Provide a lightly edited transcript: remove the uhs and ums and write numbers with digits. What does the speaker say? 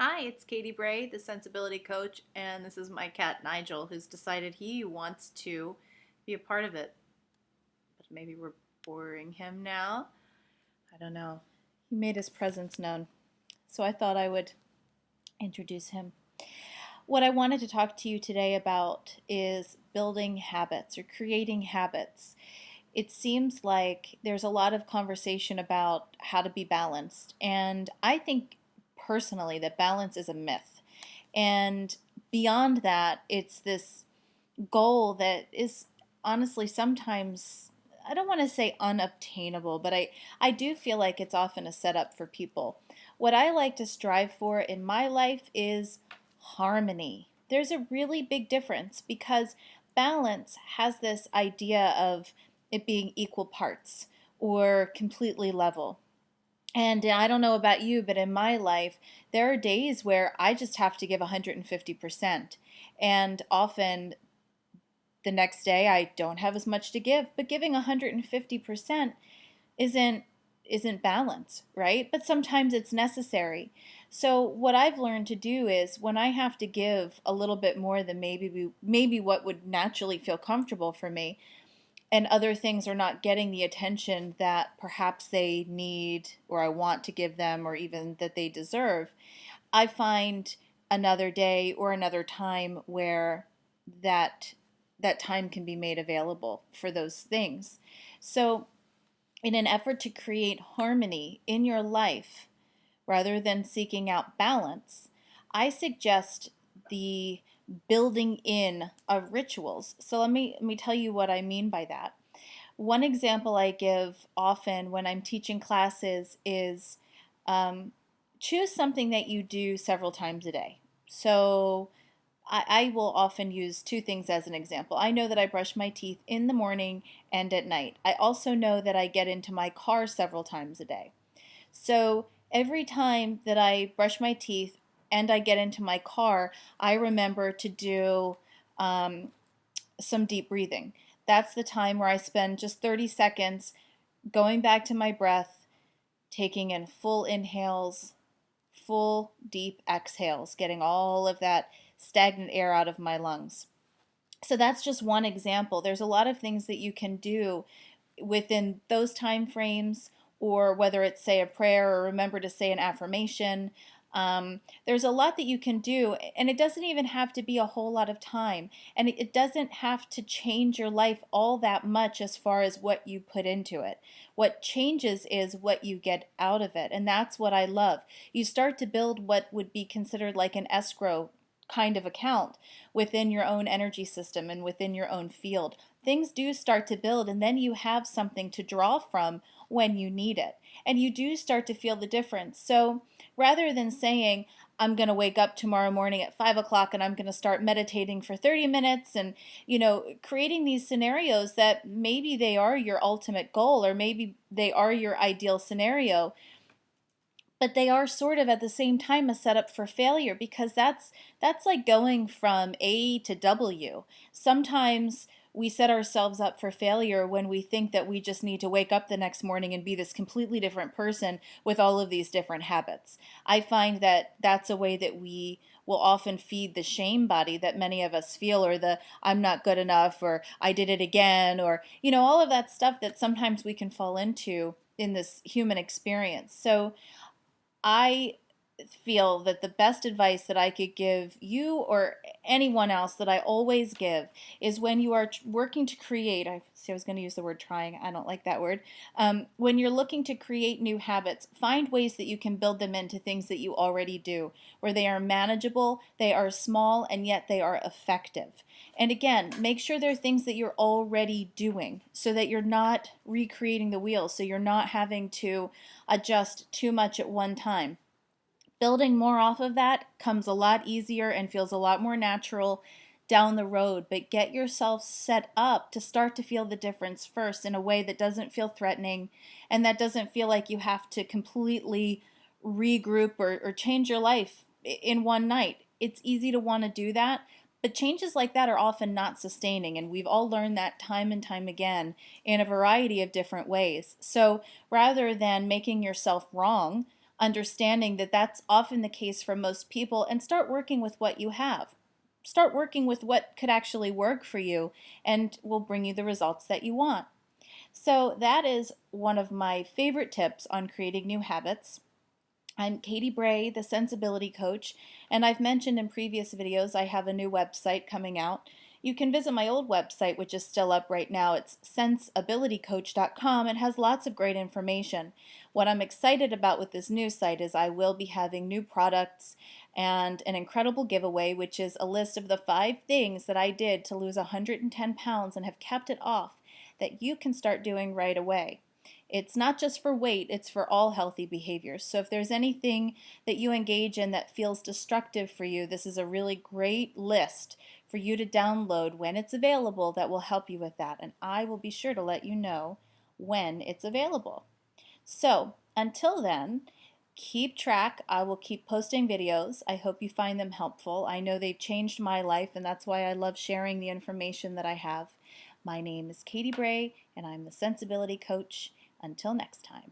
Hi, it's Katy Bray, the sensibility coach, and this is my cat Nigel, who's decided he wants to be a part of it. But maybe we're boring him now. I don't know. He made his presence known, so I thought I would introduce him. What I wanted to talk to you today about is building habits or creating habits. It seems like there's a lot of conversation about how to be balanced, and I think personally that balance is a myth. And beyond that, it's this goal that is honestly sometimes, I don't want to say unobtainable, but I do feel like it's often a setup for people. What I like to strive for in my life is harmony. There's a really big difference because balance has this idea of it being equal parts or completely level. And I don't know about you, but in my life, there are days where I just have to give 150%. And often the next day I don't have as much to give, but giving 150% isn't isn't balance, right? But sometimes it's necessary. So what I've learned to do is when I have to give a little bit more than maybe what would naturally feel comfortable for me, and other things are not getting the attention that perhaps they need or I want to give them or even that they deserve, I find another day or another time where that that time can be made available for those things. So, in an effort to create harmony in your life rather than seeking out balance, I suggest the building in of rituals. So let me tell you what I mean by that. One example I give often when I'm teaching classes is um, choose something that you do several times a day. So I will often use two things as an example. I know that I brush my teeth in the morning and at night. I also know that I get into my car several times a day. So every time that I brush my teeth and I get into my car, I remember to do um, some deep breathing. That's the time where I spend just 30 seconds going back to my breath, taking in full inhales, full deep exhales, getting all of that stagnant air out of my lungs. So that's just one example. There's a lot of things that you can do within those time frames, or whether it's say a prayer or remember to say an affirmation. There's a lot that you can do, and it doesn't even have to be a whole lot of time, and it doesn't have to change your life all that much as far as what you put into it. What changes is what you get out of it, and that's what I love. You start to build what would be considered like an escrow kind of account within your own energy system and within your own field. Things do start to build, and then you have something to draw from when you need it. And you do start to feel the difference. So rather than saying, I'm going to wake up tomorrow morning at 5 o'clock and I'm going to start meditating for 30 minutes and, creating these scenarios that maybe they are your ultimate goal or maybe they are your ideal scenario, but they are sort of at the same time a setup for failure because that's like going from A to W. Sometimes we set ourselves up for failure when we think that we just need to wake up the next morning and be this completely different person with all of these different habits. I find that that's a way that we will often feed the shame body that many of us feel, or the I'm not good enough, or I did it again, or all of that stuff that sometimes we can fall into in this human experience. So I feel that the best advice that I could give you or anyone else that I always give is when you are working to create, I see I was going to use the word trying, I don't like that word. When you're looking to create new habits, find ways that you can build them into things that you already do, where they are manageable, they are small, and yet they are effective. And again, make sure they're things that you're already doing so that you're not recreating the wheel, so you're not having to adjust too much at one time. Building more off of that comes a lot easier and feels a lot more natural down the road, but get yourself set up to start to feel the difference first in a way that doesn't feel threatening and that doesn't feel like you have to completely regroup or change your life in one night. It's easy to want to do that, but changes like that are often not sustaining, and we've all learned that time and time again in a variety of different ways. So rather than making yourself wrong, understanding that that's often the case for most people, and start working with what you have. Start working with what could actually work for you and will bring you the results that you want. So that is one of my favorite tips on creating new habits. I'm Katy Bray, the Sensibility Coach, and I've mentioned in previous videos I have a new website coming out. You can visit my old website, which is still up right now. It's sensibilitycoach.com. It has lots of great information. What I'm excited about with this new site is I will be having new products and an incredible giveaway, which is a list of the 5 things that I did to lose 110 pounds and have kept it off that you can start doing right away. It's not just for weight, it's for all healthy behaviors. So if there's anything that you engage in that feels destructive for you, this is a really great list for you to download when it's available that will help you with that. And I will be sure to let you know when it's available. So until then, keep track. I will keep posting videos. I hope you find them helpful. I know they've changed my life, and that's why I love sharing the information that I have. My name is Katy Bray, and I'm the Sensibility Coach. Until next time.